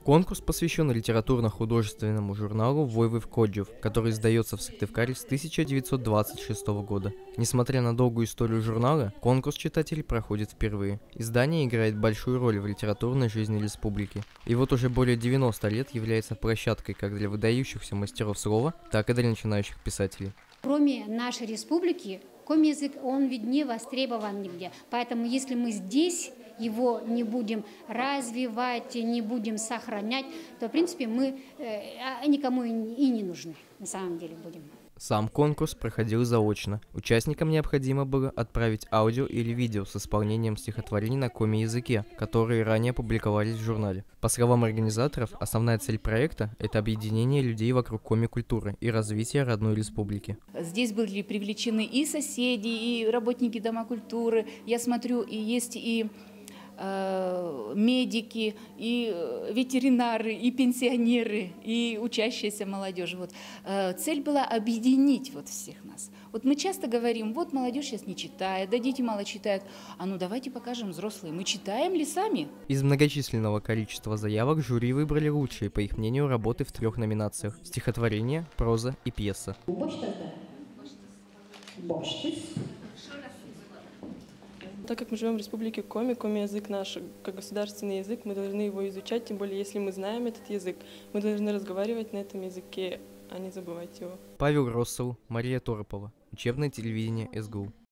Конкурс посвящен литературно-художественному журналу «Войвод Коджев», который издается в Сыктывкаре с 1926 года. Несмотря на долгую историю журнала, конкурс читателей проходит впервые. Издание играет большую роль в литературной жизни республики. И вот уже более 90 лет является площадкой как для выдающихся мастеров слова, так и для начинающих писателей. Кроме нашей республики, коми-язык, он ведь не востребован нигде. Поэтому если мы здесь его не будем развивать, не будем сохранять, то, в принципе, мы никому и не нужны, на самом деле, будем. Сам конкурс проходил заочно. Участникам необходимо было отправить аудио или видео с исполнением стихотворений на коми-языке, которые ранее публиковались в журнале. По словам организаторов, основная цель проекта – это объединение людей вокруг коми-культуры и развитие родной республики. Здесь были привлечены и соседи, и работники Дома культуры. Я смотрю, и есть и медики, и ветеринары, и пенсионеры, и учащаяся молодежь. Вот. Цель была объединить вот всех нас. Вот мы часто говорим, вот молодежь сейчас не читает, да дети мало читают. А ну давайте покажем взрослые, мы читаем ли сами? Из многочисленного количества заявок жюри выбрали лучшие, по их мнению, работы в 3 номинациях – стихотворение, проза и пьеса. Так как мы живем в республике Коми, коми-язык наш как государственный язык, мы должны его изучать, тем более если мы знаем этот язык, мы должны разговаривать на этом языке, а не забывать его. Павел Россел, Мария Торопова. Учебное телевидение СГУ.